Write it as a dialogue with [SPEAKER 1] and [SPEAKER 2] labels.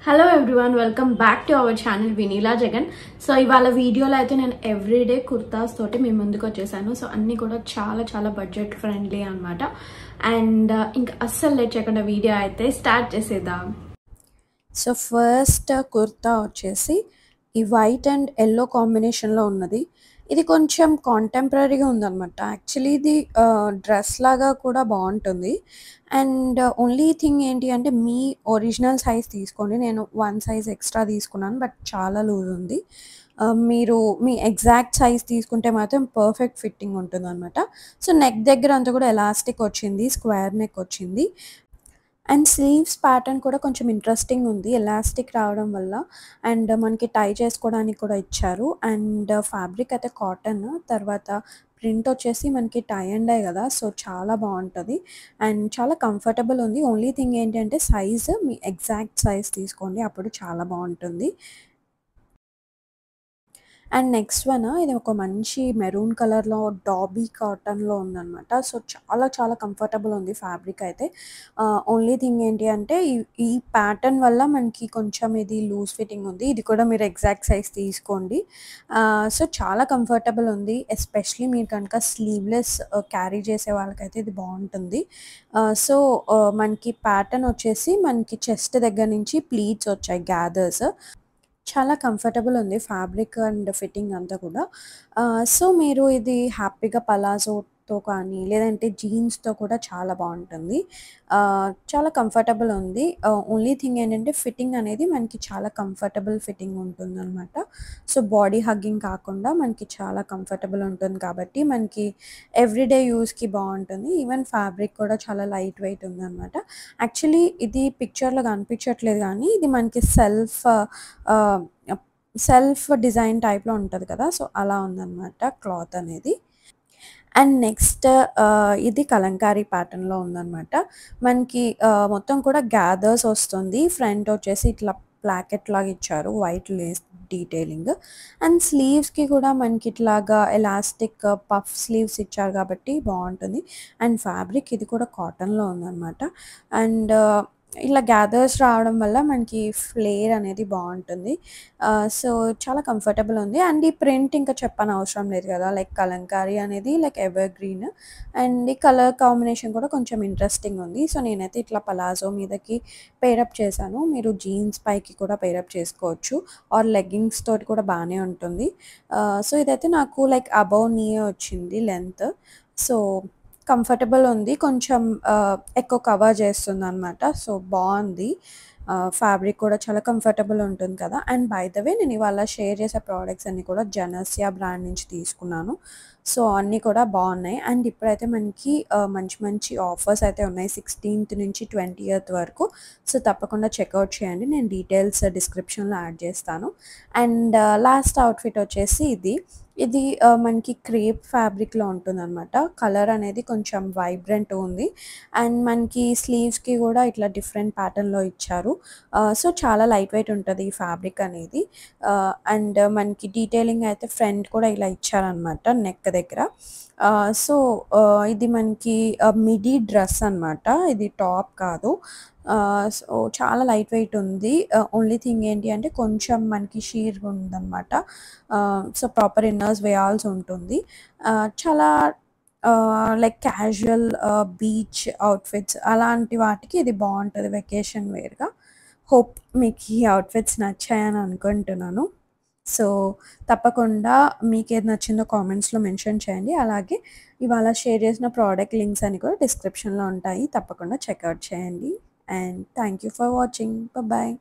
[SPEAKER 1] Hello everyone, welcome back to our channel Vinila Jagan. So ఇవాళ వీడియోలో అయితే నేను ఎవ్రీడే కుర్తాస్ తోటి మేము ముందుకు వచ్చేసాను. సో అన్నీ కూడా చాలా చాలా బడ్జెట్ ఫ్రెండ్లీ అనమాట. అండ్ ఇంకా అస్సలు లేట్ చేయకుండా వీడియో అయితే స్టార్ట్ చేసేద్దాం. సో ఫస్ట్ కుర్తా వచ్చేసి ఈ వైట్ అండ్ ఎల్లో కాంబినేషన్లో ఉన్నది. ఇది కొంచెం కాంటెంపరీగా ఉందన్నమాట. యాక్చువల్లీ ఇది డ్రెస్ లాగా కూడా బాగుంటుంది. అండ్ ఓన్లీ థింగ్ ఏంటి అంటే మీ ఒరిజినల్ సైజ్ తీసుకోండి. నేను 1 సైజ్ ఎక్స్ట్రా తీసుకున్నాను, బట్ చాలా లూజ్ ఉంది. మీరు మీ ఎగ్జాక్ట్ సైజ్ తీసుకుంటే మాత్రం పర్ఫెక్ట్ ఫిట్టింగ్ ఉంటుందన్నమాట. సో నెక్ దగ్గర అంతా కూడా ఎలాస్టిక్ వచ్చింది, స్క్వేర్ నెక్ వచ్చింది. అండ్ స్లీవ్స్ ప్యాటర్న్ కూడా కొంచెం ఇంట్రెస్టింగ్ ఉంది, ఎలాస్టిక్ రావడం వల్ల. అండ్ మనకి టై చేసుకోవడానికి కూడా ఇచ్చారు. అండ్ ఫ్యాబ్రిక్ అయితే కాటన్, తర్వాత ప్రింట్ వచ్చేసి మనకి టై అండ్ డై కదా, సో చాలా బాగుంటుంది అండ్ చాలా కంఫర్టబుల్ ఉంది. ఓన్లీ థింగ్ ఏంటంటే సైజ్ మీ ఎగ్జాక్ట్ సైజ్ తీసుకోండి, అప్పుడు చాలా బాగుంటుంది. అండ్ నెక్స్ట్ వన్, ఇది ఒక మంచి మెరూన్ కలర్లో డాబీ కాటన్లో ఉందన్నమాట. సో చాలా చాలా కంఫర్టబుల్ ఉంది ఫ్యాబ్రిక్ అయితే. ఓన్లీ థింగ్ ఏంటి అంటే ఈ ప్యాటర్న్ వల్ల మనకి కొంచెం ఇది లూజ్ ఫిట్టింగ్ ఉంది. ఇది కూడా మీరు ఎగ్జాక్ట్ సైజ్ తీసుకోండి. సో చాలా కంఫర్టబుల్ ఉంది. ఎస్పెషలీ మీరు కనుక స్లీవ్లెస్ క్యారీ చేసే వాళ్ళకైతే ఇది బాగుంటుంది. సో మనకి ప్యాటర్న్ వచ్చేసి మనకి చెస్ట్ దగ్గర నుంచి ప్లీట్స్ వచ్చాయి, గ్యాదర్స్. చాలా కంఫర్టబుల్ ఉంది ఫ్యాబ్రిక్ అండ్ ఫిట్టింగ్ అంతా కూడా. సో మీరు ఇది హ్యాపీగా పలాజోతో కానీ లేదంటే జీన్స్తో కూడా చాలా బాగుంటుంది. చాలా కంఫర్టబుల్ ఉంది. ఓన్లీ థింగ్ ఏంటంటే ఫిట్టింగ్ అనేది మనకి చాలా కంఫర్టబుల్ ఫిట్టింగ్ ఉంటుందన్నమాట. సో బాడీ హగ్గింగ్ కాకుండా మనకి చాలా కంఫర్టబుల్ ఉంటుంది కాబట్టి మనకి ఎవ్రీడే యూస్కి బాగుంటుంది. ఈవెన్ ఫ్యాబ్రిక్ కూడా చాలా లైట్ వెయిట్ ఉందన్నమాట. యాక్చువల్లీ ఇది పిక్చర్లో కనిపించట్లేదు కానీ ఇది మనకి సెల్ఫ్ డిజైన్ టైప్లో ఉంటుంది కదా, సో అలా ఉందన్నమాట క్లాత్ అనేది. అండ్ నెక్స్ట్ ఇది కలంకారీ ప్యాటర్న్లో ఉందన్నమాట. మనకి మొత్తం కూడా గ్యాదర్స్ వస్తుంది. ఫ్రంట్ వచ్చేసి ఇట్లా ప్లాకెట్ లాగా ఇచ్చారు, వైట్ లేస్ డీటెయిలింగ్. అండ్ స్లీవ్స్కి కూడా మనకి ఇట్లాగా ఎలాస్టిక్ పఫ్ స్లీవ్స్ ఇచ్చారు కాబట్టి బాగుంటుంది. అండ్ ఫ్యాబ్రిక్ ఇది కూడా కాటన్లో ఉందన్నమాట. అండ్ ఇలా గ్యాదర్స్ రావడం వల్ల మనకి ఫ్లేర్ అనేది బాగుంటుంది. సో చాలా కంఫర్టబుల్ ఉంది. అండ్ ఈ ప్రింట్ ఇంకా చెప్పని అవసరం లేదు కదా, లైక్ కలంకారీ అనేది లైక్ ఎవర్ గ్రీన్. అండ్ ఈ కలర్ కాంబినేషన్ కూడా కొంచెం ఇంట్రెస్టింగ్ ఉంది. సో నేనైతే ఇట్లా పలాజో మీదకి పేరప్ చేశాను. మీరు జీన్స్ పైకి కూడా పేరప్ చేసుకోవచ్చు, ఆర్ లెగ్గింగ్స్ తోటి కూడా బాగానే ఉంటుంది. సో ఇదైతే నాకు లైక్ అబౌవ్ నీ వచ్చింది లెంత్. సో కంఫర్టబుల్ ఉంది, కొంచెం ఎక్కువ కవర్ చేస్తుంది అనమాట. సో బాగుంది. ఫ్యాబ్రిక్ కూడా చాలా కంఫర్టబుల్ ఉంటుంది కదా. అండ్ బై ద వే నేను ఇవాళ షేర్ చేసే ప్రోడక్ట్స్ అన్నీ కూడా జనస్యా బ్రాండ్ నుంచి తీసుకున్నాను. సో అన్నీ కూడా బాగున్నాయి. అండ్ ఇప్పుడైతే మనకి మంచి మంచి ఆఫర్స్ అయితే ఉన్నాయి 16th నుంచి 20th వరకు. సో తప్పకుండా చెక్అవుట్ చేయండి, నేను డీటెయిల్స్ డిస్క్రిప్షన్లో యాడ్ చేస్తాను. అండ్ లాస్ట్ అవుట్ఫిట్ వచ్చేసి ఇది మనకి క్రేప్ ఫ్యాబ్రిక్లో ఉంటుందన్నమాట. కలర్ అనేది కొంచెం వైబ్రెంట్ ఉంది. అండ్ మనకి స్లీవ్స్కి కూడా ఇట్లా డిఫరెంట్ ప్యాటర్న్లో ఇచ్చారు. సో చాలా లైట్ వెయిట్ ఉంటుంది ఈ ఫ్యాబ్రిక్ అనేది. అండ్ మనకి డీటెయిలింగ్ అయితే ఫ్రంట్ కూడా ఇలా ఇచ్చారనమాట నెక్ దగ్గర. సో ఇది మనకి మిడీ డ్రెస్ అనమాట, ఇది టాప్ కాదు. సో చాలా లైట్ వెయిట్ ఉంది. ఓన్లీ థింగ్ ఏంటి అంటే కొంచెం మనకి షీర్గా ఉందన్నమాట. సో ప్రాపర్ ఇన్నర్స్ వేయాల్సి ఉంటుంది. చాలా లైక్ క్యాజువల్ బీచ్ అవుట్ఫిట్స్ అలాంటి వాటికి ఇది బాగుంటుంది వెకేషన్ వేర్గా. హోప్ మీకు ఈ అవుట్ఫిట్స్ నచ్చాయని అనుకుంటున్నాను. సో తప్పకుండా మీకు ఏది నచ్చిందో కామెంట్స్లో మెన్షన్ చేయండి. అలాగే ఇవాళ షేర్ చేసిన ప్రోడక్ట్ లింక్స్ అని కూడా డిస్క్రిప్షన్లో ఉంటాయి, తప్పకుండా చెక్అవుట్ చేయండి. And thank you for watching. Bye bye.